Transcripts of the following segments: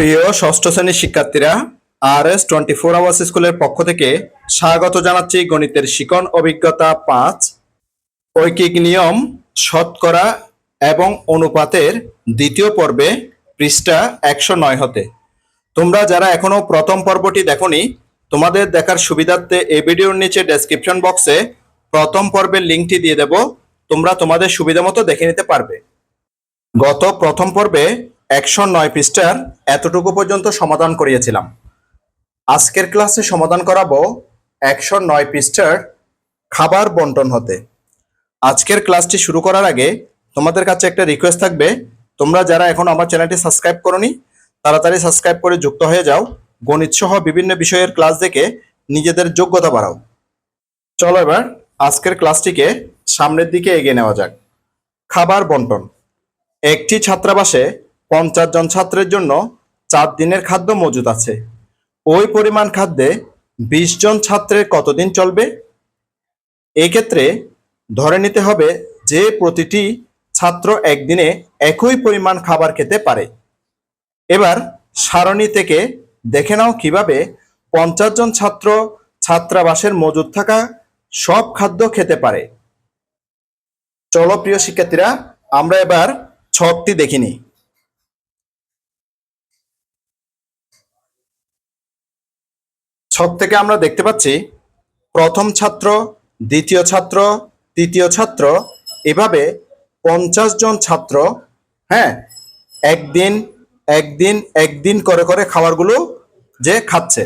প্রিয় ষষ্ঠ শ্রেণীর শিক্ষার্থীরা, RS24 স্কুলের পক্ষ থেকে স্বাগত জানাচ্ছি গণিতের শিখন অভিজ্ঞতা 5 ঐকিক নিয়ম, শতকরা এবং অনুপাতের দ্বিতীয় পর্বে পৃষ্ঠা 109 হতে। তোমরা যারা এখনো প্রথম পর্বটি দেখোনি, তোমাদের দেখার সুবিধার্থে এই ভিডিওর নিচে ডেসক্রিপশন বক্সে প্রথম পর্বের লিঙ্কটি দিয়ে দেব, তোমরা তোমাদের সুবিধা মতো দেখে নিতে পারবে। গত প্রথম পর্বে 109 পৃষ্ঠার এতটুকু পর্যন্ত সমাধান করিয়েছিলাম। আজকের ক্লাসে সমাধান করাবো 109 পৃষ্ঠার খাবার বন্টন হতে। আজকের ক্লাসটি শুরু করার আগে তোমাদের কাছে একটা রিকোয়েস্ট থাকবে, তোমরা যারা এখন আমার চ্যানেলটি সাবস্ক্রাইব করোনি তাড়াতাড়ি সাবস্ক্রাইব করে যুক্ত হয়ে যাও। গণিত সহ বিভিন্ন বিষয়ের ক্লাস দেখে নিজেদের যোগ্যতা বাড়াও। চলো এবার আজকের ক্লাসটিকে সামনের দিকে এগিয়ে নেওয়া যাক। খাবার বন্টন। একটি ছাত্রাবাসে 50 জন ছাত্রের জন্য 4 দিনের খাদ্য মজুদ আছে। ওই পরিমাণ খাদ্যে 20 জন ছাত্রের কতদিন চলবে? এই ক্ষেত্রে ধরে নিতে হবে যে প্রতিটি ছাত্র একদিনে একই পরিমাণ খাবার খেতে পারে। এবার সারণী থেকে দেখে নাও কিভাবে 50 জন ছাত্র ছাত্রাবাসের মজুদ থাকা সব খাদ্য খেতে পারে। চলো প্রিয় শিক্ষার্থীরা, আমরা এবার ছকটি দেখিনি। ছক থেকে আমরা দেখতে পাচ্ছি প্রথম ছাত্র, দ্বিতীয় ছাত্র, তৃতীয় ছাত্র, এভাবে 50 জন ছাত্র একদিন একদিন একদিন করে করে খাবারগুলো যে খাচ্ছে।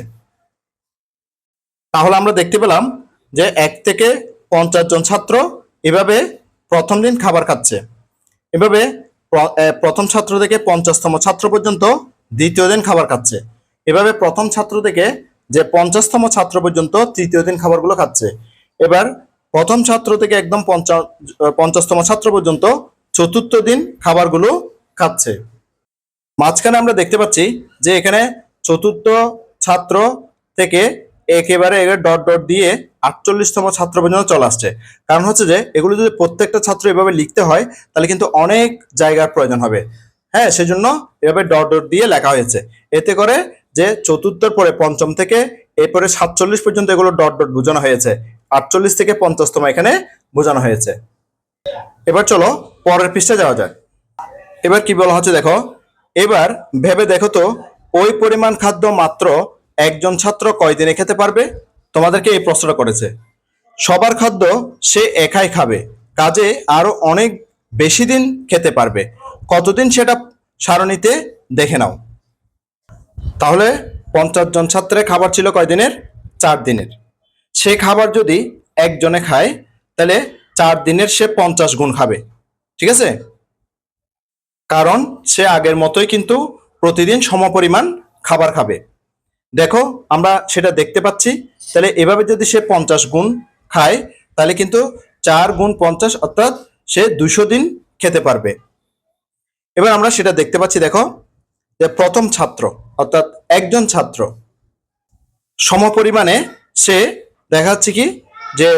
তাহলে আমরা দেখতে পেলাম যে 1 থেকে 50 জন ছাত্র এভাবে প্রথম দিন খাবার খাচ্ছে। এভাবে প্রথম ছাত্র থেকে 50তম ছাত্র পর্যন্ত দ্বিতীয় দিন খাবার খাচ্ছে। এভাবে প্রথম ছাত্র থেকে যে 50তম ছাত্র পর্যন্ত তৃতীয় দিন খাবারগুলো খাচ্ছে। এবার প্রথম ছাত্র থেকে একদম 50তম ছাত্র পর্যন্ত চতুর্থ দিন খাবারগুলো খাচ্ছে। মাঝখানে আমরা দেখতে পাচ্ছি যে এখানে চতুর্থ ছাত্র থেকে একেবারে ডট ডট দিয়ে 48তম ছাত্র পর্যন্ত চলে আসছে। কারণ হচ্ছে যে এগুলো যদি প্রত্যেকটা ছাত্র এভাবে লিখতে হয় তাহলে কিন্তু অনেক জায়গার প্রয়োজন হবে। সেজন্য এভাবে ডট ডট দিয়ে লেখা হয়েছে। এতে করে যে চতুর্থর পরে পঞ্চম থেকে এরপরে 47 পর্যন্ত এগুলো ডট ডট বোঝানো হয়েছে। 48 থেকে 50তম এখানে বোঝানো হয়েছে। এবার চলো পরের পৃষ্ঠায় যাওয়া যাক। এবার কি বলা হচ্ছে দেখো, এবার ভেবে দেখো তো ওই পরিমাণ খাদ্য মাত্র একজন ছাত্র কয়দিনে খেতে পারবে? তোমাদেরকে এই প্রশ্নটা করেছে। সবার খাদ্য সে একাই খাবে, কাজে আরো অনেক বেশি দিন খেতে পারবে। কতদিন সেটা সারণীতে দেখে নাও। তাহলে 50 জন ছাত্রের খাবার ছিল কয় দিনের? 4 দিনের। সে খাবার যদি একজনে খায় তাহলে 4 দিনের সে 50 গুণ খাবে। ঠিক আছে, কারণ সে আগের মতোই কিন্তু প্রতিদিন সমপরিমাণ খাবার খাবে। দেখো আমরা সেটা দেখতে পাচ্ছি। তাহলে এভাবে যদি সে 50 গুণ খায় তাহলে কিন্তু 4 গুণ 50 অর্থাৎ সে 200 দিন খেতে পারবে। এবার আমরা সেটা দেখতে পাচ্ছি। দেখো যে প্রথম ছাত্র অর্থাৎ একজন ছাত্র সমপরিমাণে সে দেখা যাচ্ছে কি যে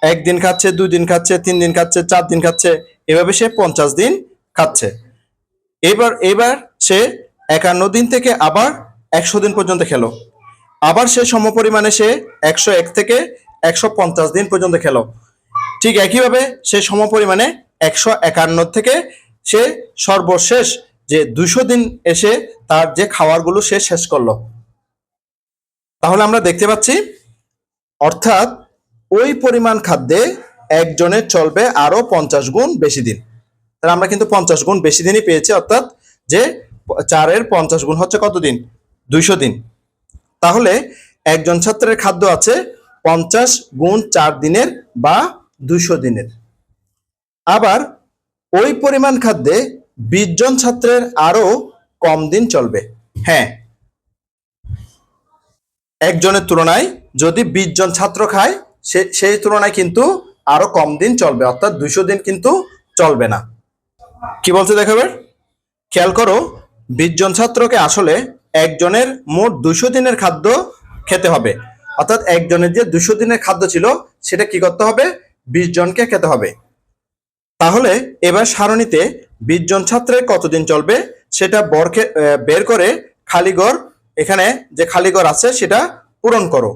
1 দিন খাচ্ছে, 2 দিন খাচ্ছে, 3 দিন খাচ্ছে, 4 দিন খাচ্ছে, এভাবে সে 50 দিন খাচ্ছে। এবার সে 51 দিন থেকে আবার 100 দিন পর্যন্ত খেলো। আবার সে সমপরিমাণে সে 101 থেকে 150 দিন পর্যন্ত খেলো। ঠিক একইভাবে সে সমপরিমাণে 151 থেকে সে সর্বশেষ যে 200 দিন এসে তার যে খাবারগুলো সে শেষ করলো। তাহলে আমরা দেখতে পাচ্ছি অর্থাৎ ওই পরিমাণ খাদ্যে একজনের চলবে আরো 50 গুণ বেশি দিন। তাহলে আমরা কিন্তু 50 গুণ বেশি দিনই পেয়েছি, অর্থাৎ যে 4-এর 50 গুণ হচ্ছে কত দিন? 200 দিন। তাহলে একজন ছাত্রের খাদ্য আছে 50 গুণ 4 দিনের বা 200 দিনের। আবার ওই পরিমাণ খাদ্যে 20 জন ছাত্রের আরো কম দিন চলবে। একজনের তুলনায় যদি 20 জন ছাত্র খায় সেই তুলনায় কিন্তু আরো কম দিন চলবে, অর্থাৎ 200 দিন কিন্তু চলবে না। কি বলছে দেখাবে, খেয়াল করো 20 জন ছাত্রকে আসলে একজনের মোট 200 দিনের খাদ্য খেতে হবে। অর্থাৎ একজনের যে 200 দিনের খাদ্য ছিল সেটা কি করতে হবে? 20 জনকে খেতে হবে। তাহলে এবার সারণীতে 20 জন ছাত্রের কতদিন চলবে সেটা বের করে খালি ঘর, এখানে যে খালি ঘর আছে সেটা পূরণ করো।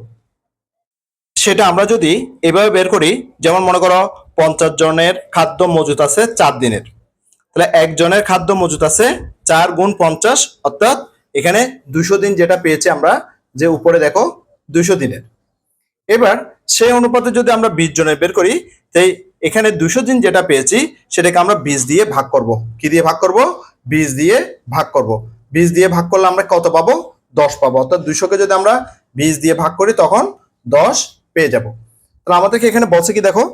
সেটা আমরা যদি এভাবে বের করি, যেমন মনে করো 50 জনের খাদ্য মজুত আছে 4 দিনের, তাহলে একজনের খাদ্য মজুত আছে 4 গুণ 50, অর্থাৎ এখানে 200 দিন যেটা পেয়েছি আমরা, যে উপরে দেখো 200 দিনের। এবার সেই অনুপাতে যদি আমরা 20 জনের বের করি, তাই এখানে 200 দিন যেটা পেয়েছি সেটাকে আমরা 20 দিয়ে ভাগ করব। কি দিয়ে ভাগ করব? 20 দিয়ে ভাগ করব। 20 দিয়ে ভাগ করলে আমরা কত পাবো? 10 পাবো। অর্থাৎ 200 কে যদি আমরা 20 দিয়ে ভাগ করি তখন 10 পেয়ে যাব। তাহলে আমাদেরকে এখানে বলছে কি দেখো,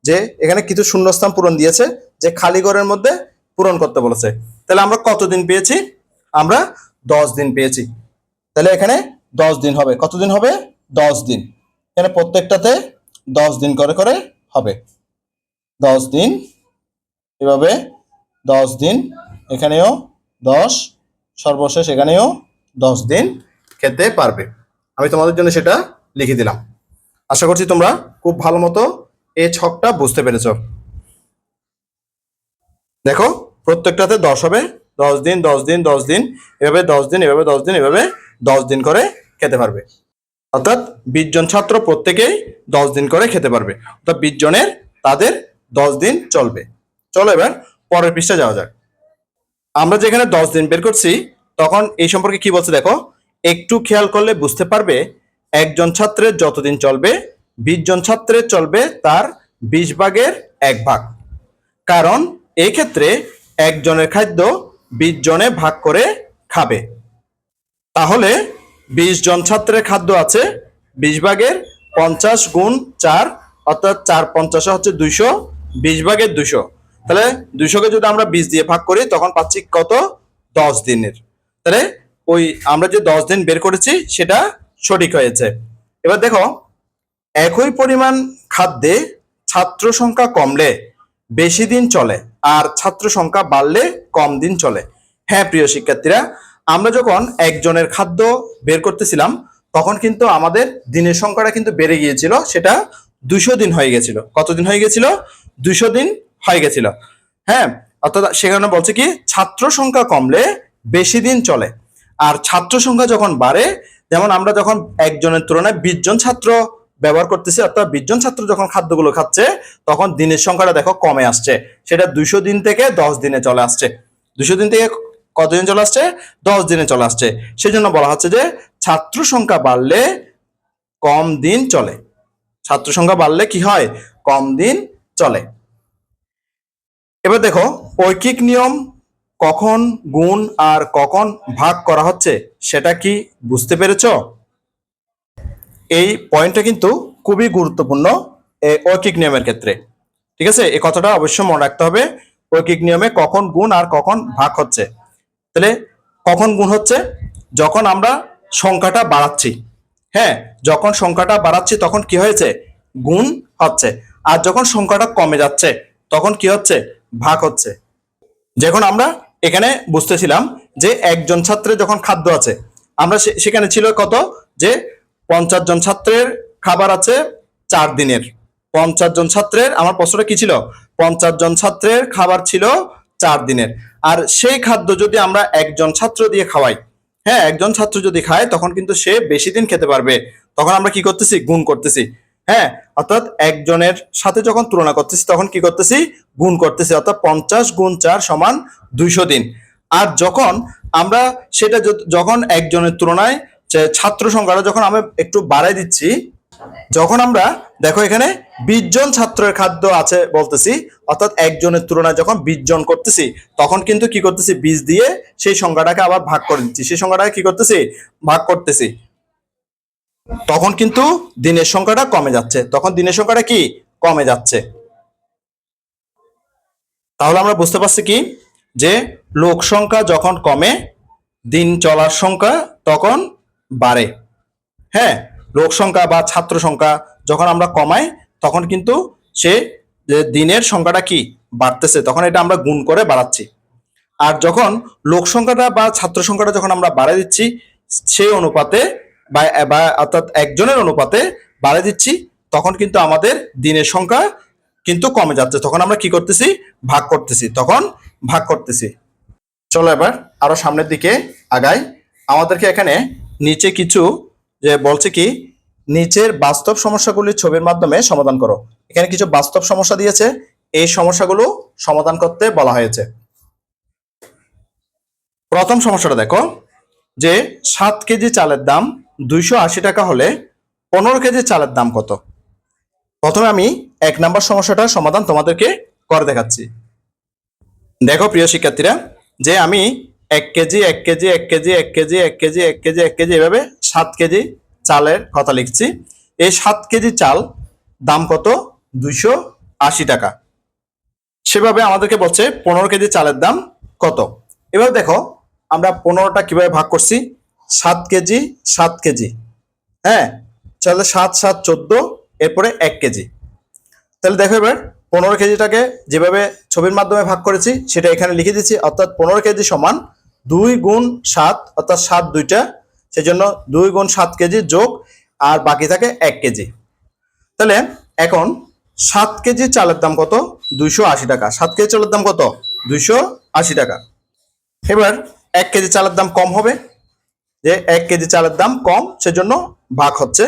যে এখানে কিছু শূন্যস্থান পূরণ দিয়েছে, যে খালি ঘরের মধ্যে পূরণ করতে বলেছে। তাহলে আমরা কত দিন পেয়েছি? আমরা 10 দিন পেয়েছি। তাহলে এখানে 10 দিন হবে। কত দিন হবে? 10 দিন। এখানে প্রত্যেকটাতে 10 দিন করে করে হবে। 10 দিন, এভাবে 10 দিন, এখানেও 10, সর্বশেষ এখানেও 10 দিন খেতে পারবে। আমি তোমাদের জন্য সেটা লিখে দিলাম। আশা করছি তোমরা খুব ভালো মতো এই ছকটা বুঝতে পেরেছ। দেখো প্রত্যেকটাতে 10 হবে, 10 দিন 10 দিন 10 দিন, এভাবে 10 দিন, এভাবে 10 দিন, এভাবে 10 দিন করে খেতে পারবে। অর্থাৎ 20 জন ছাত্র প্রত্যেকেই 10 দিন করে খেতে পারবে। অর্থাৎ 20 জনের তাদের 10 দিন চলবে। চলো এবার পরের পৃষ্ঠা যাওয়া যাক। আমরা যেখানে 10 দিন বের করছি তখন এই সম্পর্কে কি বলছে দেখো, একটু খেয়াল করলে বুঝতে পারবে একজন ছাত্রের যতদিন চলবে 20 জন ছাত্রের চলবে তার 20 ভাগের 1 ভাগ। কারণ এই ক্ষেত্রে একজনের খাদ্য 20 জনে ভাগ করে খাবে। তাহলে 20 জন ছাত্রের খাদ্য আছে 20 ভাগের 50 গুণ 4, অর্থাৎ 4 50 হচ্ছে 200, 20 ভাগের 200। তাহলে 200 কে যদি আমরা 20 দিয়ে ভাগ করি তখন পাচ্ছি কত? 10 দিনের। তাহলে ওই আমরা যে 10 দিন বের করেছি সেটা সঠিক হয়েছে। এবার দেখো, একই পরিমাণ খাদ্যে ছাত্র সংখ্যা কমলে বেশি দিন চলে আর ছাত্র সংখ্যা বাড়লে কম দিন চলে। হ্যাঁ প্রিয় শিক্ষার্থীরা, আমরা যখন একজনের খাদ্য বের করতেছিলাম তখন কিন্তু আমাদের দিনের সংখ্যাটা কিন্তু বেড়ে গিয়েছিল, সেটা 200 দিন হয়ে গেছিল। কতদিন হয়ে গেছিল? 200 দিন হয়ে গেছিল। হ্যাঁ, অর্থাৎ সেখানে বলছে কি ছাত্র সংখ্যা কমলে বেশি দিন চলে আর ছাত্র সংখ্যা যখন বাড়ে, যেমন আমরা যখন একজনের তুলনায় 20 জন ছাত্র ব্যবহার করতেছি, অর্থাৎ 20 জন ছাত্র যখন খাদ্যগুলো খাচ্ছে তখন দিনের সংখ্যাটা দেখো কমে আসছে। সেটা 200 দিন থেকে 10 দিনে চলে আসছে। 200 দিন থেকে কতদিন চলে আসছে? 10 দিনে চলে আসছে। সেজন্য বলা হচ্ছে যে ছাত্র সংখ্যা বাড়লে কম দিন চলে। ছাত্র সংখ্যা বাড়লে কি হয়? কম দিন চলে। এবার দেখো, ঐকিক নিয়ম কখন গুণ আর কখন ভাগ করা হচ্ছে সেটা কি বুঝতে পেরেছো? এই পয়েন্টটা কিন্তু খুবই গুরুত্বপূর্ণ ঐকিক নিয়মের ক্ষেত্রে। ঠিক আছে, এই কথাটা অবশ্যই মনে রাখতে হবে। ঐকিক নিয়মে কখন গুণ আর কখন ভাগ হচ্ছে। তাহলে কখন গুণ হচ্ছে? যখন আমরা সংখ্যাটা বাড়াচ্ছি। হ্যাঁ, যখন সংখ্যাটা বাড়াচ্ছি তখন কি হয়েছে? গুণ হচ্ছে। আর যখন সংখ্যাটা কমে যাচ্ছে তখন কি হচ্ছে? ভাগ হচ্ছে। যখন আমরা এখানে বুঝতেছিলাম যে একজন ছাত্রের যখন খাদ্য আছে, আমরা সেখানে ছিল কত? যে 50 জন ছাত্রের খাবার আছে 4 দিনের। 50 জন ছাত্রের, আমার প্রশ্নটা কি ছিল? 50 জন ছাত্রের খাবার ছিল 4 দিনের। আর সেই খাদ্য যদি আমরা একজন ছাত্র দিয়ে খাওয়াই, হ্যাঁ একজন ছাত্র যদি খায় তখন কিন্তু সে বেশি দিন খেতে পারবে। তখন আমরা কি করতেছি? গুণ করতেছি। হ্যাঁ, অর্থাৎ একজনের সাথে যখন তুলনা করতেছি তখন কি করতেছি? গুণ করতেছি। অর্থাৎ 50 গুণ 4 সমান 200 দিন। আর যখন আমরা সেটা যখন একজনের তুলনায় ছাত্র সংখ্যাটা যখন আমরা একটু বাড়াই দিচ্ছি, যখন আমরা দেখো এখানে 20 জন ছাত্রের খাদ্য আছে বলতেছি, অর্থাৎ একজনের তুলনায় যখন 20 জন করতেছি তখন কিন্তু কি করতেছি? 20 দিয়ে সেই সংখ্যাটাকে আবার ভাগ করে দিচ্ছি। সেই সংখ্যাটাকে কি করতেছি? ভাগ করতেছি। তখন কিন্তু দিনের সংখ্যাটা কমে যাচ্ছে। তখন দিনের সংখ্যাটা কি? কমে যাচ্ছে। তাহলে আমরা বুঝতে পারছি কি, যে লোক সংখ্যা যখন কমে দিন চলার সংখ্যা তখন বাড়ে। হ্যাঁ, লোক সংখ্যা বা ছাত্র সংখ্যা যখন আমরা কমাই তখন কিন্তু সে যে দিনের সংখ্যাটা কি বাড়তেছে, তখন এটা আমরা গুণ করে বাড়াচ্ছি। আর যখন লোক সংখ্যাটা বা ছাত্র সংখ্যাটা যখন আমরা বাড়াই দিচ্ছি সেই অনুপাতে বা অর্থাৎ একজনের অনুপাতে বাড়াই দিচ্ছি, তখন কিন্তু আমাদের দিনের সংখ্যা কিন্তু কমে যাচ্ছে। তখন আমরা কি করতেছি? ভাগ করতেছি। তখন ভাগ করতেছি। চলো এবার আরো সামনের দিকে আগাই। আমাদেরকে এখানে নিচে কিছু যে বলছে কি নিচের বাস্তব সমস্যাগুলির ছবির মাধ্যমে সমাধান করো। এখানে কিছু বাস্তব সমস্যা দিয়েছে, এই সমস্যাগুলো সমাধান করতে বলা হয়েছে। প্রথম সমস্যাটা দেখো যে 7 কেজি চালের দাম 280 টাকা হলে 15 কেজি চালের দাম কত। প্রথমে আমি 1 নম্বর সমস্যাটার সমাধান তোমাদেরকে করে দেখাচ্ছি। দেখো প্রিয় শিক্ষার্থীরা, যে আমি 1 KG 1 KG 1 KG 1 KG 1 KG 1 KG 1 KG এভাবে 7 কেজি চালের কথা লিখছি। এই 7 কেজি চাল দাম কত? 280 টাকা। সেভাবে আমাদেরকে বলছে 15 কেজি চালের দাম কত। এবার দেখো আমরা 15টা কিভাবে ভাগ করছি। 7 কেজি 7 কেজি, হ্যাঁ, তাহলে 7 7 14, এরপরে 1 কেজি। তাহলে দেখো এবার 15 কেজিটাকে যেভাবে ছবির মাধ্যমে ভাগ করেছি সেটা এখানে লিখে দিচ্ছি, অর্থাৎ 15 কেজি সমান 2 গুণ 7, অর্থাৎ 7 দুইটা, সেজন্য 2 গুণ 7 কেজি যোগ আর বাকি থাকে 1 কেজি। তাহলে এখন 7 কেজি চালের দাম কত? 280 টাকা। 7 কেজি চালের দাম কত? 280 টাকা। এবার 1 কেজি চালের দাম কম হবে, যে 1 কেজি চালের দাম কম, সেজন্য ভাগ হচ্ছে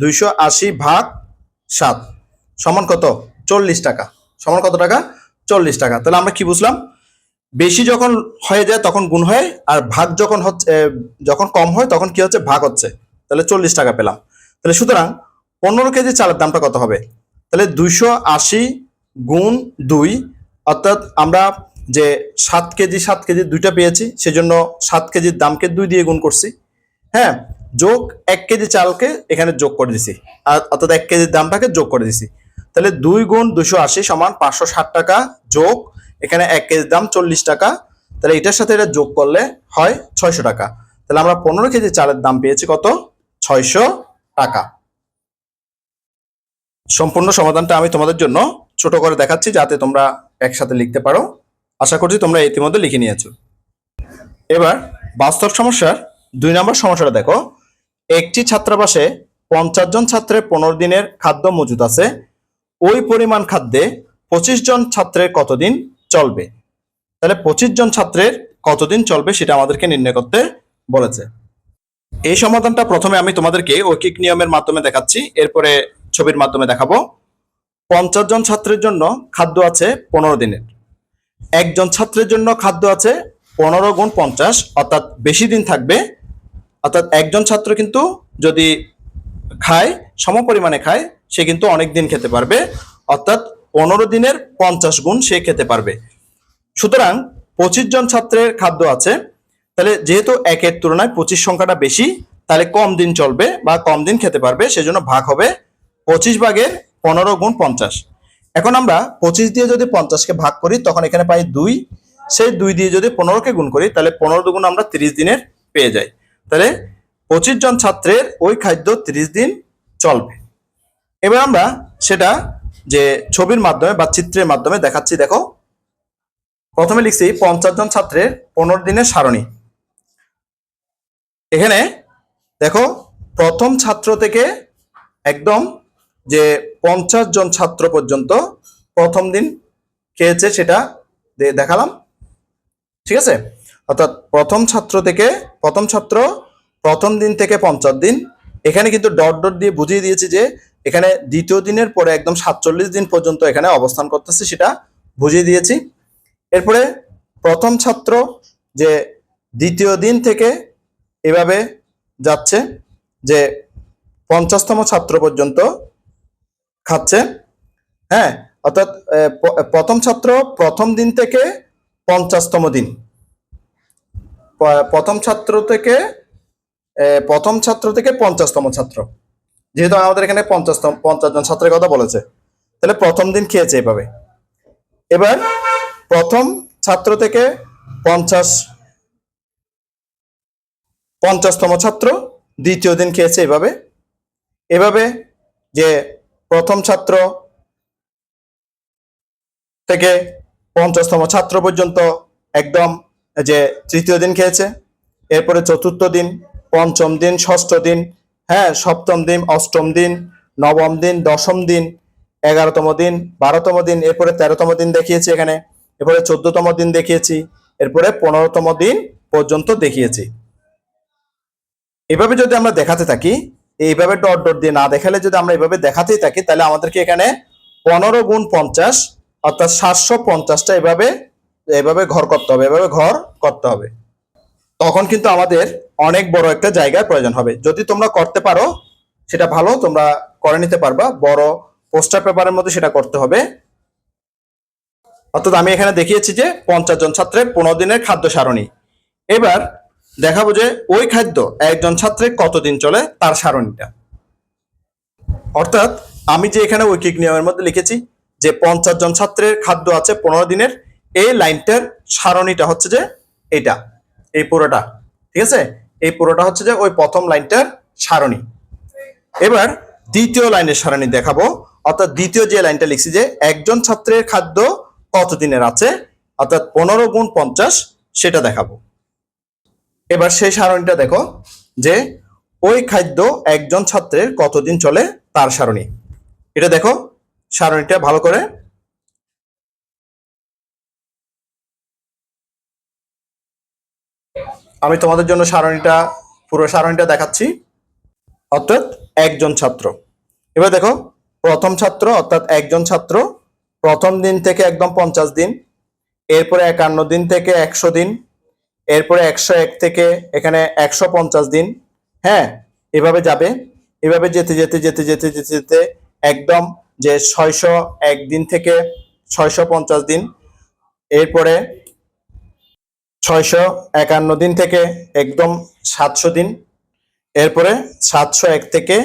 280 ভাগ 7 সমান কত? 40 টাকা। সমান কত টাকা? 40 টাকা। তাহলে আমরা কি বুঝলাম? বেশি যখন হয়ে যায় তখন গুণ হয়, আর ভাগ যখন হচ্ছে যখন কম হয় তখন কি হচ্ছে? ভাগ হচ্ছে। তাহলে 40 টাকা পেলাম। তাহলে সুতরাং 15 কেজি চালের দামটা কত হবে? তাহলে 280 গুণ 2, অর্থাৎ আমরা যে 7 কেজি 7 কেজি দুইটা পেয়েছি, সেজন্য 7 কেজির দামকে 2 দিয়ে গুণ করছি, হ্যাঁ, যোগ 1 কেজি চালকে এখানে যোগ করে দিছি, আর অর্থাৎ 1 কেজির দামটাকে যোগ করে দিছি। তাহলে 2 গুণ 280 সমান 560 টাকা, যোগ এখানে 1 কেজির দাম 40 টাকা, তাহলে এটার সাথে এটা যোগ করলে হয় 600 টাকা। তাহলে আমরা 15 কেজি চালের দাম পেয়েছি কত? 600 টাকা। সম্পূর্ণ সমাধানটা আমি তোমাদের জন্য ছোট করে দেখাচ্ছি যাতে তোমরা একসাথে লিখতে পারো। আশা করছি তোমরা ইতিমধ্যে লিখে নিয়েছো। এবার বাস্তব সমস্যার 2 নম্বর সমস্যাটা দেখো। একটি ছাত্রাবাসে 50 জন ছাত্রের 15 দিনের খাদ্য মজুদ আছে। ওই পরিমাণ খাদ্যে 25 জন ছাত্রের কতদিন চলবে? তাহলে 25 জন ছাত্রের কতদিন চলবে সেটা আমাদেরকে নির্ণয় করতে বলেছে। এই সমাধানটা প্রথমে আমি তোমাদেরকে ঐকিক নিয়মের মাধ্যমে দেখাচ্ছি, এরপরে ছবির মাধ্যমে দেখাবো। 50 জন ছাত্রের জন্য খাদ্য আছে 15 দিনের। একজন ছাত্রের জন্য খাদ্য আছে 15 গুণ 50, অর্থাৎ বেশি দিন থাকবে। অর্থাৎ একজন ছাত্র কিন্তু যদি খায়, সম পরিমাণে খায়, সে কিন্তু অনেক দিন খেতে পারবে, অর্থাৎ 15 দিনের 50 গুণ সে খেতে পারবে। সুতরাং 25 জন ছাত্রের খাদ্য আছে, তাহলে যেহেতু 1-এর তুলনায় 25 সংখ্যাটা বেশি, তাহলে কম দিন চলবে বা কম দিন খেতে পারবে, সেজন্য ভাগ হবে 25 ভাগের 15 গুণ 50। এখন আমরা 25 দিয়ে যদি 50কে ভাগ করি তখন এখানে পাই 2, সেই 2 দিয়ে যদি 15কে গুণ করি তাহলে 15 দুগুণ আমরা 30 দিনের পেয়ে যাই। তাহলে 25 জন ছাত্রের ওই খাদ্য 30 দিন চলবে। এবার আমরা সেটা যে ছবির মাধ্যমে বা চিত্রের মাধ্যমে দেখাচ্ছি। দেখো প্রথমে লিখছি 50 জন ছাত্রের 15 দিনের সারণী। এখানে দেখো প্রথম ছাত্র থেকে একদম যে 50 জন ছাত্র পর্যন্ত প্রথম দিন খেয়েছে সেটা দেখালাম, ঠিক আছে। অর্থাৎ প্রথম ছাত্র প্রথম দিন থেকে 50 দিন, এখানে কিন্তু ডট ডট দিয়ে বুঝিয়ে দিয়েছি যে এখানে দ্বিতীয় দিনের পরে একদম 47 দিন পর্যন্ত এখানে অবস্থান করতেছে, সেটা বুঝিয়ে দিয়েছি। এরপরে প্রথম ছাত্র যে দ্বিতীয় দিন থেকে এভাবে যাচ্ছে যে 50তম ছাত্র পর্যন্ত খাচ্ছে, হ্যাঁ, অর্থাৎ প্রথম ছাত্র প্রথম দিন থেকে 50তম দিন, প্রথম ছাত্র থেকে 50তম ছাত্র, যেহেতু আমাদের এখানে 50 জন ছাত্রের কথা বলেছে, তাহলে প্রথম দিন খেয়েছে এভাবে। এবার প্রথম ছাত্র থেকে 50তম ছাত্র দ্বিতীয় দিন খেয়েছে এভাবে। এভাবে যে প্রথম ছাত্র থেকে 50তম ছাত্র পর্যন্ত একদম যে তৃতীয় দিন খেয়েছে, এরপরে চতুর্থ দিন, পঞ্চম দিন, ষষ্ঠ দিন, হ্যাঁ, সপ্তম দিন, অষ্টম দিন, নবম দিন, দশম দিন, 11তম দিন, 12তম দিন, এরপরে 13তম দিন দেখিয়েছি এখানে, এরপরে 14তম দিন দেখিয়েছি, এরপরে 15তম দিন পর্যন্ত দেখিয়েছি। এভাবে যদি আমরা দেখাতে থাকি, এইভাবে ডট ডট দিয়ে না দেখালে যদি আমরা এভাবে দেখাতেই থাকি, তাহলে আমাদেরকে এখানে 15 × 50 অর্থাৎ 750টা এভাবে এভাবে ঘর করতে হবে, এভাবে ঘর করতে হবে। তখন কিন্তু আমাদের অনেক বড় একটা জায়গার প্রয়োজন হবে। যদি তোমরা করতে পারো সেটা ভালো, তোমরা করে নিতে পারবা। বড় পোস্টার পেপারের মধ্যে সেটা করতে হবে। অর্থাৎ আমি এখানে দেখিয়েছি যে 50 জন ছাত্রের 15 দিনের খাদ্য সারণী। এবার দেখাবো যে ওই খাদ্য একজন ছাত্রের কতদিন চলে তার সারণীটা। অর্থাৎ আমি যে এখানে ঐকিক নিয়মের মধ্যে লিখেছি যে 50 জন ছাত্রের খাদ্য আছে 15 দিনের, এই লাইনটার সারণীটা হচ্ছে যে এটা, এই পুরোটা, ঠিক আছে? এই পুরোটা হচ্ছে যে ওই প্রথম লাইনটার সারণী। এবার দ্বিতীয় লাইনের সারণী দেখাবো। অর্থাৎ দ্বিতীয় যে লাইনটা লিখছি যে একজন ছাত্রের খাদ্য কতদিনের আছে, অর্থাৎ 15 × 50 সেটা দেখাবো। এবার সেই সারণীটা দেখো যে ওই খাদ্য একজন ছাত্রের কতদিন চলে তার সারণী। এটা দেখো সারণীটা ভালো করে। আমি তোমাদের জন্য পুরো সারণীটা দেখাচ্ছি। অর্থাৎ একজন ছাত্র, এবার দেখো প্রথম ছাত্র অর্থাৎ একজন ছাত্র প্রথম দিন থেকে একদম 50 দিন, এরপরে 51 দিন থেকে 100 দিন, এরপরে 101 থেকে এখানে 150 দিন। হ্যাঁ, এভাবে যাবে, এভাবে যেতে যেতে যেতে যেতে যেতে যেতে একদম যে 601 দিন থেকে 650 দিন, এরপরে 651 দিন থেকে একদম 700 দিন, এরপরে 701 থেকে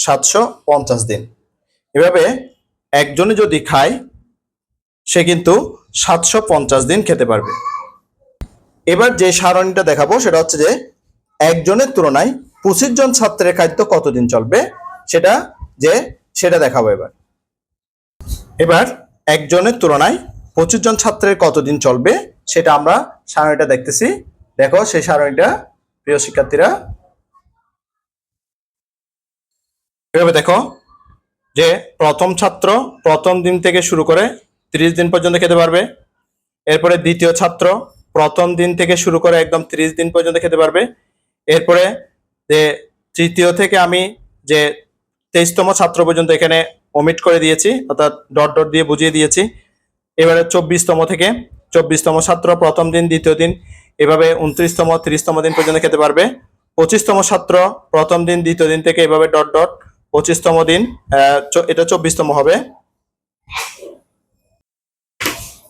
750 দিন। এভাবে একজনে যদি খায় সে কিন্তু 750 দিন খেতে পারবে। এবার যে সারণীটা দেখাবো সেটা হচ্ছে যে একজনের তুলনায় 25 জন ছাত্রের খাদ্য কতদিন চলবে সেটা দেখাবো। এবার একজনের তুলনায় 25 জন ছাত্রের কতদিন চলবে সেটা আমরা সারণীটা দেখতেছি। দেখো সেই সারণীটা প্রিয় শিক্ষার্থীরা, এভাবে দেখো যে প্রথম ছাত্র প্রথম দিন থেকে শুরু করে 30 দিন পর্যন্ত খেতে পারবে। এরপরে দ্বিতীয় ছাত্র প্রথম দিন থেকে শুরু করে একদম 30 দিন পর্যন্ত খেতে পারবে। এরপরে যে তৃতীয় থেকে আমি যে 23তম ছাত্র পর্যন্ত এখানে ওমিট করে দিয়েছি, অর্থাৎ ডট ডট দিয়ে বুঝিয়ে দিয়েছি। এবারে 24তম ছাত্র প্রথম দিন দ্বিতীয় দিন, এভাবে 29তম 30তম দিন পর্যন্ত খেতে পারবে। 25তম ছাত্র প্রথম দিন দ্বিতীয় দিন থেকে এভাবে ডট ডট 25তম দিন, এটা 24তম হবে,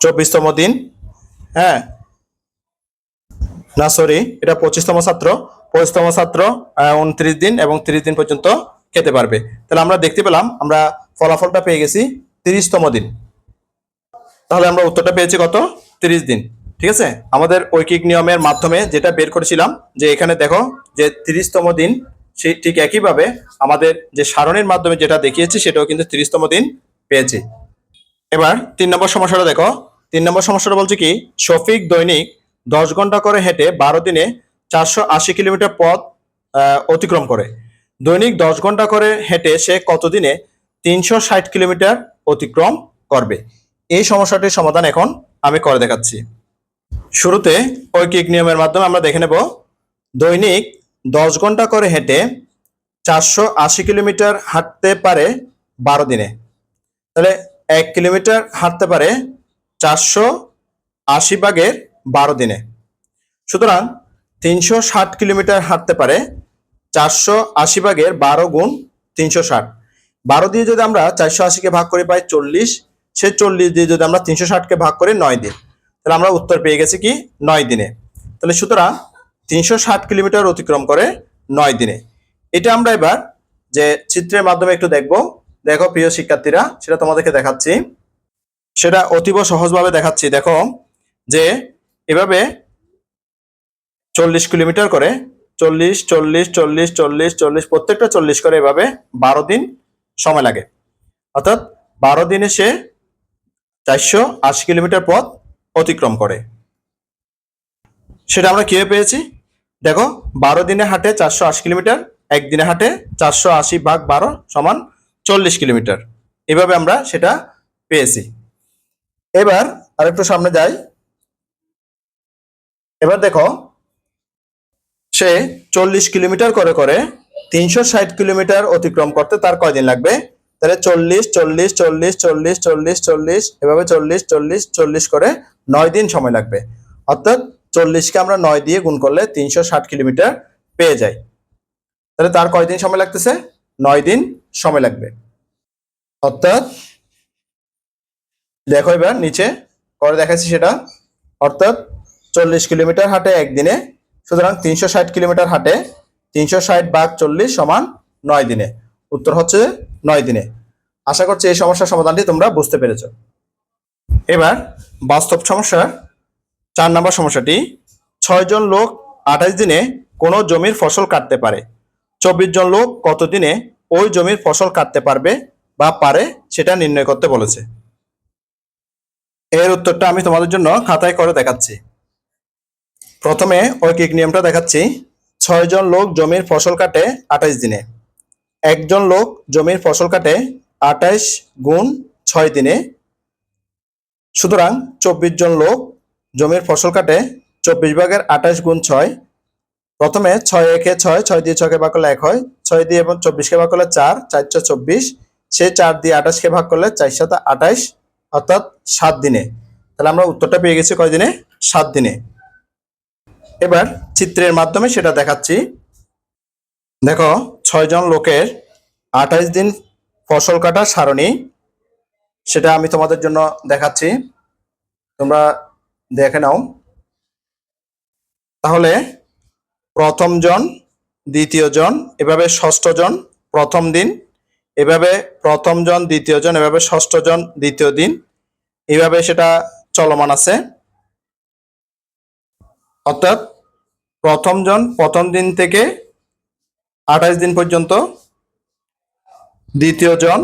24তম দিন। হ্যাঁ, না সরি, এটা 25তম ছাত্র 29 দিন এবং 30 দিন পর্যন্ত খেতে পারবে। তাহলে আমরা দেখতে পেলাম, আমরা ফলাফলটা পেয়ে গেছি 30তম দিন। তাহলে আমরা উত্তরটা পেয়েছি কত? 30 দিন। ঠিক আছে, আমাদের ঐকিক নিয়মের মাধ্যমে যেটা বের করেছিলাম যে এখানে দেখো যে 30তম দিন, সেই ঠিক একইভাবে আমাদের যে সারণীর মাধ্যমে যেটা দেখিয়েছি সেটাও কিন্তু 30তম দিন পেয়েছি। এবার 3 নম্বর সমস্যাটা দেখো। 3 নম্বর সমস্যাটা বলছে কি, শফিক দৈনিক 10 ঘন্টা করে হেঁটে 12 দিনে 480 কিলোমিটার পথ অতিক্রম করে। দৈনিক 10 ঘন্টা করে হেঁটে সে কত দিনে 360 কিলোমিটার অতিক্রম করবে? এই সমস্যাটির সমাধান এখন আমি করে দেখাচ্ছি। শুরুতে ঐকিক নিয়মের মাধ্যমে আমরা দেখে নেব। দৈনিক 10 ঘন্টা করে হেঁটে 480 কিলোমিটার হাঁটতে পারে 12 দিনে। তাহলে 1 কিলোমিটার হাঁটতে পারে 480 ভাগের 12 দিনে। সুতরাং 360 কিলোমিটার হাঁটতে পারে 480 ভাগের 12 গুণ 360। 12 দিয়ে যদি আমরা 480-কে ভাগ করি পাই 40, সে 40 দিয়ে যদি আমরা 360-কে ভাগ করি 9 দিন, তাহলে আমরা উত্তর পেয়ে গেছি কি 9 দিনে। তাহলে সুতরাং 360 কিলোমিটার অতিক্রম করে 9 দিনে। এটা আমরা এবার যে চিত্রের মাধ্যমে একটু দেখবো। দেখো প্রিয় শিক্ষার্থীরা, সেটা তোমাদেরকে দেখাচ্ছি, সেটা অতীব সহজভাবে দেখাচ্ছি। দেখো যে এভাবে 40 কিলোমিটার করে 40 40 40 40 40 প্রত্যেকটা 40 করে এভাবে 12 দিন সময় লাগে। অর্থাৎ 12 দিনে সে 480 কিলোমিটার পথ অতিক্রম করে। সেটা আমরা কিভাবে পেয়েছি? দেখো 12 দিনে হাঁটে 480 কিলোমিটার, একদিনে হাঁটে 480 ভাগ 12 সমান 40 কিলোমিটার। এভাবে আমরা সেটা পেয়েছি। এবার আরেকটু সামনে যাই। এবার দেখো সে 40 কিলোমিটার করে করে 360 কিলোমিটার অতিক্রম করতে তার কয়দিন লাগবে? তাহলে 40 40 40 40 40 40 এভাবে 40 40 40 করে 9 দিন সময় লাগবে। অর্থাৎ 40কে আমরা 9 দিয়ে গুণ করলে 360 কিলোমিটার পেয়ে যাই। তাহলে তার কয়দিন সময় লাগতেছে? 9 দিন সময় লাগবে। অর্থাৎ দেখো এবার নিচে করে দেখাচ্ছি সেটা। অর্থাৎ 40 কিলোমিটার হাঁটে একদিনে, সুতরাং 360 কিলোমিটার হাঁটে 360 / 40 সমান 9 দিনে। উত্তর হচ্ছে 9 দিনে। আশা করছি এই সমস্যার সমাধানটি তোমরা বুঝতে পেরেছ। এবার বাস্তব সমস্যার 4 নম্বর সমস্যাটি, 6 জন লোক 28 দিনে কোনো জমির ফসল কাটতে পারে। 24 জন লোক কত দিনে ওই জমির ফসল কাটতে পারবে বা পারে সেটা নির্ণয় করতে বলেছে। এর উত্তরটা আমি তোমাদের জন্য খাতায় করে দেখাচ্ছি। প্রথমে ঐকিক নিয়মটা দেখাচ্ছি। 6 জন লোক জমির ফসল কাটে 28 দিনে। একজন লোক জমির ফসল কাটে 28 গুণ 6 দিনে। সুতরাং 24 জন লোক জমির ফসল কাটে 24 ভাগের 28 গুণ 6। প্রথমে 6 একে 6, 6 দিয়ে 6কে ভাগ করলে 1 হয়, 6 দিয়ে এবং 24কে ভাগ করলে 4, 4 × 24, সে 4 দিয়ে 28কে ভাগ করলে 4 × 7 = 28, অর্থাৎ 7 দিনে। তাহলে আমরা উত্তরটা পেয়ে গেছি কয় দিনে? 7 দিনে। এবার চিত্রের মাধ্যমে সেটা দেখাচ্ছি। দেখো 6 জন লোকের 28 দিন ফসল কাটার সারণী, সেটা আমি তোমাদের জন্য দেখাচ্ছি, তোমরা দেখে নাও। তাহলে প্রথম জন, দ্বিতীয় জন, এভাবে ষষ্ঠ জন প্রথম দিন, এভাবে প্রথম জন, দ্বিতীয় জন, এভাবে ষষ্ঠ জন দ্বিতীয় দিন, এইভাবে সেটা চলমান আছে। অর্থাৎ প্রথম জন প্রথম দিন থেকে 28 দিন পর্যন্ত, দ্বিতীয় জন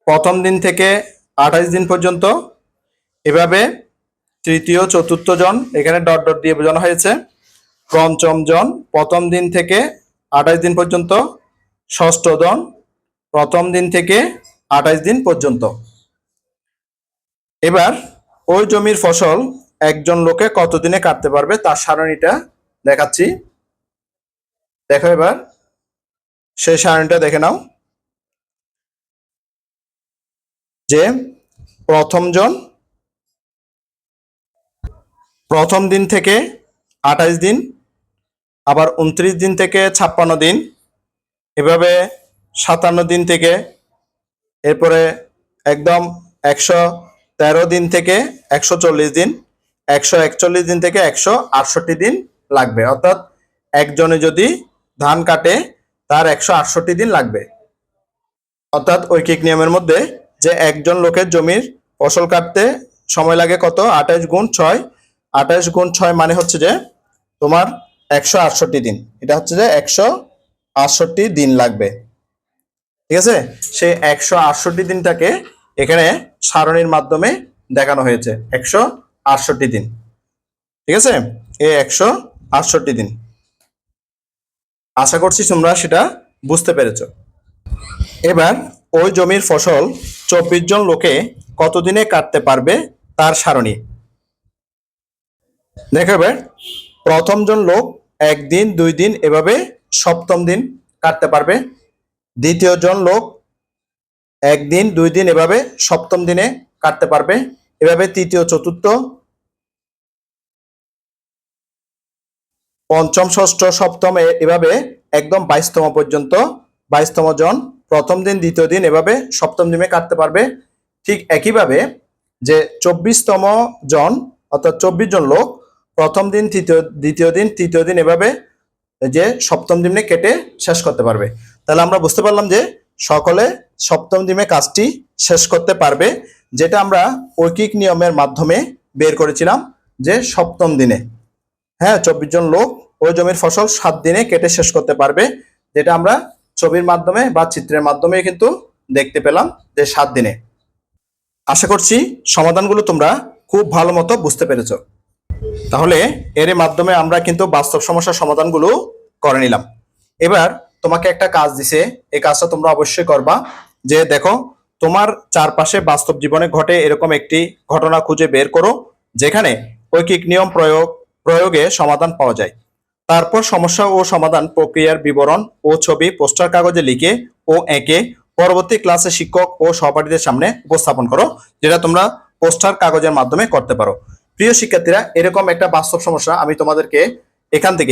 প্রথম দিন থেকে 28 দিন পর্যন্ত, এভাবে তৃতীয় চতুর্থ জন এখানে ডট ডট দিয়ে বোঝানো হয়েছে, পঞ্চম জন প্রথম দিন থেকে 28 দিন পর্যন্ত, ষষ্ঠ জন প্রথম দিন থেকে 28 দিন পর্যন্ত। এবার ওই জমির ফসল একজন লোকে কত দিনে কাটতে পারবে তার সারণীটা দেখাচ্ছি। দেখো এবার সেই সারণীটা দেখে নাও যে প্রথম জন প্রথম দিন থেকে 28 দিন, আবার 29 দিন থেকে 56 দিন, এভাবে 57 দিন থেকে, এরপরে একদম 113 দিন থেকে 140 দিন, 141 দিন থেকে 168 দিন লাগবে। অর্থাৎ একজনে যদি ধান কাটে তার 168 দিন লাগবে। অর্থাৎ ঐকিক নিয়মের মধ্যে যে একজন লোকের জমির ফসল কাটতে সময় লাগে কত? 28 গুণ 6। 28 গুণ 6 মানে হচ্ছে যে তোমার 168 দিন। এটা হচ্ছে যে 168 দিন লাগবে। ঠিক আছে, সেই 168 দিনটাকে এখানে সারণীর মাধ্যমে দেখানো হয়েছে 168 দিন। ঠিক আছে, এই 168 দিন। আশা করছি তোমরা সেটা বুঝতে পেরেছ। এবার ওই জমির ফসল 24 জন লোকে কত দিনে কাটতে পারবে তার সারণী। দেখো এবার প্রথম জন লোক 1 দিন 2 দিন এভাবে সপ্তম দিন কাটতে পারবে। দ্বিতীয় জন লোক 1 দিন 2 দিন এভাবে সপ্তম দিনে কাটতে পারবে। এভাবে তৃতীয় চতুর্থ পঞ্চম ষষ্ঠ সপ্তম এভাবে একদম 22তম পর্যন্ত 22তম জন প্রথম দিন দ্বিতীয় দিন এভাবে সপ্তম দিনে কাটতে পারবে। ঠিক একইভাবে যে 24তম জন অর্থাৎ 24 জন লোক প্রথম দিন দ্বিতীয় দিন তৃতীয় দিন এভাবে যে সপ্তম দিনে কেটে শেষ করতে পারবে। তাহলে আমরা বুঝতে পারলাম যে সকলে সপ্তম দিনে কাজটি শেষ করতে পারবে, যেটা আমরা ঐকিক নিয়মের মাধ্যমে বের করেছিলাম যে সপ্তম দিনে। হ্যাঁ, 24 জন লোক ওই জমির ফসল 7 দিনে কেটে শেষ করতে পারবে, যেটা আমরা ছবির মাধ্যমে বা চিত্রের মাধ্যমে কিন্তু দেখতে পেলাম যে 7 দিনে। আশা করছি সমাধানগুলো তোমরা খুব ভালো মতো বুঝতে পেরেছো। তাহলে এর মাধ্যমে আমরা কিন্তু বাস্তব সমস্যার সমাধানগুলো করে নিলাম। এবার তোমাকে একটা কাজ দিছে, এই কাজটা তোমরা অবশ্যই করবা। যে দেখো তোমার চারপাশে বাস্তব জীবনে ঘটে এরকম একটি ঘটনা খুঁজে বের করো যেখানে ঐকিক নিয়ম প্রয়োগে সমাধান পাওয়া যায়। তারপর সমস্যা ও সমাধান প্রক্রিয়ার বিবরণ ও ছবি পোস্টার কাগজে লিখে ও এঁকে পরবর্তী ক্লাসে শিক্ষক ও সহপাঠীদের সামনে উপস্থাপন করো, যেটা তোমরা পোস্টার কাগজের মাধ্যমে করতে পারো। প্রিয় শিক্ষার্থীরা, এরকম একটা বাস্তব সমস্যা আমি তোমাদেরকে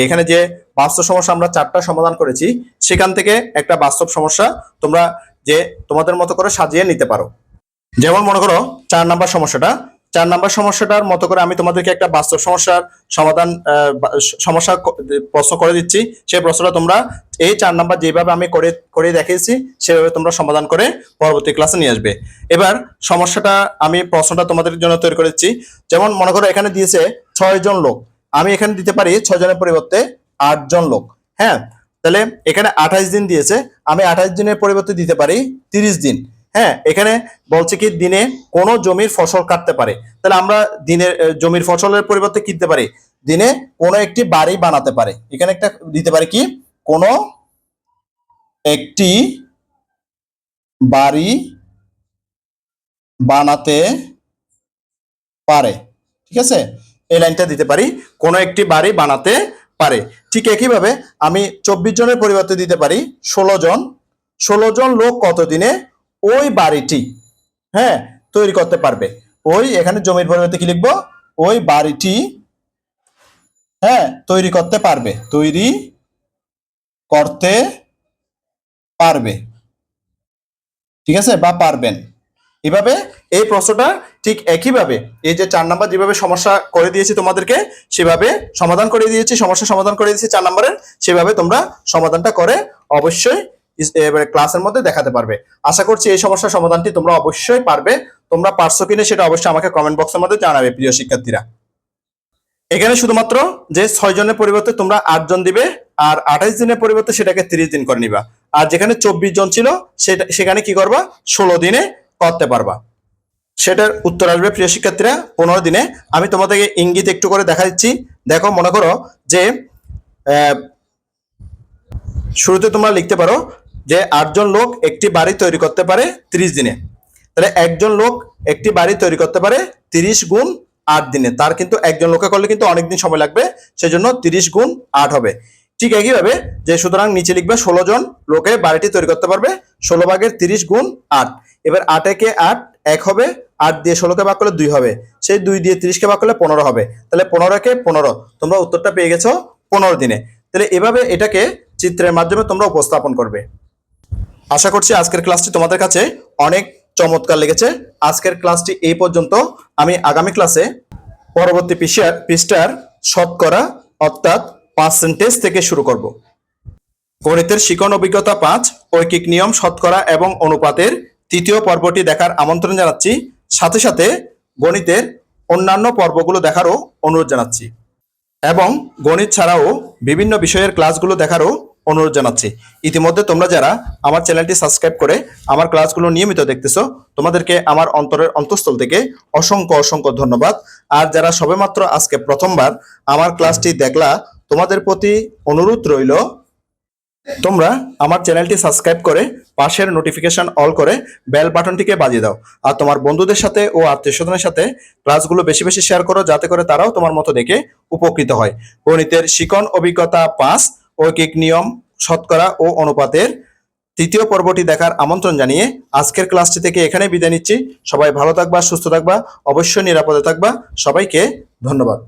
এখানে যে বাস্তব সমস্যা আমরা 4টা সমাধান করেছি, সেখান থেকে একটা বাস্তব সমস্যা তোমরা যে তোমাদের মতো করে সাজিয়ে নিতে পারো। যেমন মনে করো 4 নাম্বার সমস্যাটার মতো করে আমি তোমাদেরকে একটা বাস্তব সমস্যার সমাধান সমস্যা প্রশ্ন করে দিচ্ছি। সেই প্রশ্নটা তোমরা এই 4 নাম্বার যেভাবে আমি করে দেখিয়েছি সেভাবে তোমরা সমাধান করে পরবর্তী ক্লাসে নিয়ে আসবে। এবার প্রশ্নটা তোমাদের জন্য তৈরি করেছি। যেমন মনে করো এখানে দিয়েছে 6 জন লোক, আমি এখানে দিতে পারি 6 জনের পরিবর্তে 8 জন লোক। হ্যাঁ, তাহলে এখানে 28 দিন দিয়েছে, আমি 28 দিনের পরিবর্তে দিতে পারি 30 দিন। হ্যাঁ, এখানে বলছে কি দিনে কোন জমির ফসল কাটতে পারে, তাহলে আমরা দিনের জমির ফসলের পরিবর্তে কি দিতে পারি, দিনে কোন একটি বাড়ি বানাতে পারে। এখানে একটা দিতে পারি কি, কোন একটি বাড়ি বানাতে পারে। ঠিক আছে, এই লাইনটা দিতে পারি, কোন একটি বাড়ি বানাতে পারে। ঠিক একইভাবে আমি 24 জনের পরিবর্তে দিতে পারি 16 জন লোক কতদিনে ওই বাড়িটি তৈরি করতে পারবে। এখানে জমির পরিবর্তে কি লিখবো, ওই বাড়িটি তৈরি করতে পারবে, ঠিক আছে, বা পারবেন। এভাবে এই প্রশ্নটা ঠিক একইভাবে এই যে 4 নাম্বার যেভাবে সমস্যা করে দিয়েছি তোমাদেরকে, সেভাবে সমাধান করে দিয়েছি, সমস্যা সমাধান করে দিয়েছি 4 নাম্বারের, সেভাবে তোমরা সমাধানটা করে অবশ্যই এবারে ক্লাসের মধ্যে দেখাতে পারবে। আশা করছি এই সমস্যার সমাধানটি তোমরা অবশ্যই পারবে। তোমরা পারছো কিনা সেটা অবশ্যই আমাকে কমেন্ট বক্সের মধ্যে জানাবে প্রিয় শিক্ষার্থীরা। এখানে শুধুমাত্র যে 6 জনের পরিবর্তে তোমরা 8 জন দিবে, আর 28 দিনের পরিবর্তে সেটাকে 30 দিন করে নিবা। আর যেখানে 24 জন ছিল সেখানে কি করবা, 16 দিনে করতে পারবা। সেটার উত্তর আসবে প্রিয় শিক্ষার্থীরা 15 দিনে। আমি তোমাদেরকে ইঙ্গিত একটু করে দেখা দিচ্ছি। দেখো, মনে করো যে শুরুতে তোমরা লিখতে পারো যে 8 জন লোক একটি বাড়ি তৈরি করতে পারে 30 দিনে। তাহলে একজন লোক একটি বাড়ি তৈরি করতে পারে 30 গুণ 8 দিনে। তার কিন্তু একজন লোকে করলে কিন্তু অনেকদিন সময় লাগবে, সেজন্য 30 গুণ 8 হবে। ঠিক একইভাবে যে সুতরাং নিচে লিখবে 16 জন লোকে বাড়িটি তৈরি করতে পারবে 16 ভাগের 30 গুণ 8। এবার 8 একে 8 1 হবে, 8 দিয়ে 16কে ভাগ করলে 2 হবে, সেই 2 দিয়ে 30কে ভাগ করলে 15 হবে। তাহলে 15 কে 15, তোমরা উত্তরটা পেয়ে গেছো 15 দিনে। তাহলে এভাবে এটাকে চিত্রের মাধ্যমে তোমরা উপস্থাপন করবে। আশা করছি আজকের ক্লাসটি তোমাদের কাছে অনেক চমৎকার লেগেছে। আজকের ক্লাসটি এই পর্যন্ত। আমি আগামী ক্লাসে পরবর্তী পৃষ্ঠার শতকরা অর্থাৎ পার্সেন্টেজ থেকে শুরু করব। গণিতের শিখন অভিজ্ঞতা 5 ঐকিক নিয়ম, শতকরা এবং অনুপাতের 3য় পর্বটি দেখার আমন্ত্রণ জানাচ্ছি। সাথে সাথে গণিতের অন্যান্য পর্বগুলো দেখারও অনুরোধ জানাচ্ছি এবং গণিত ছাড়াও বিভিন্ন বিষয়ের ক্লাসগুলো দেখারও অনুরোধ জানাচ্ছি। ইতিমধ্যে তোমরা যারা আমার চ্যানেলটি সাবস্ক্রাইব করে আমার ক্লাসগুলো নিয়মিত দেখতেছো, তোমাদেরকে আমার অন্তরের অন্তঃস্থল থেকে অসংখ্য ধন্যবাদ। আর যারা সবেমাত্র আজকে প্রথমবার আমার ক্লাসটি দেখলা, তোমাদের প্রতি অনুরোধ রইল তোমরা আমার চ্যানেলটি সাবস্ক্রাইব করে পাশের নোটিফিকেশন অল করে বেল বাটনটিকে বাজিয়ে দাও। আর তোমার বন্ধুদের সাথে ও আত্মীয়স্বজনের সাথে ক্লাসগুলো বেশি বেশি শেয়ার করো, যাতে করে তারাও তোমার মতো দেখে উপকৃত হয়। গণিতের শিখন অভিজ্ঞতা 5 ঐকিক নিয়ম, শতকরা ও অনুপাতের 3য় পর্বটি দেখার আমন্ত্রণ জানিয়ে আজকের ক্লাসটি থেকে এখানে বিদায় নিচ্ছি। সবাই ভালো থাকবা, সুস্থ থাকবা, অবশ্যই নিরাপদে থাকবা। সবাইকে ধন্যবাদ।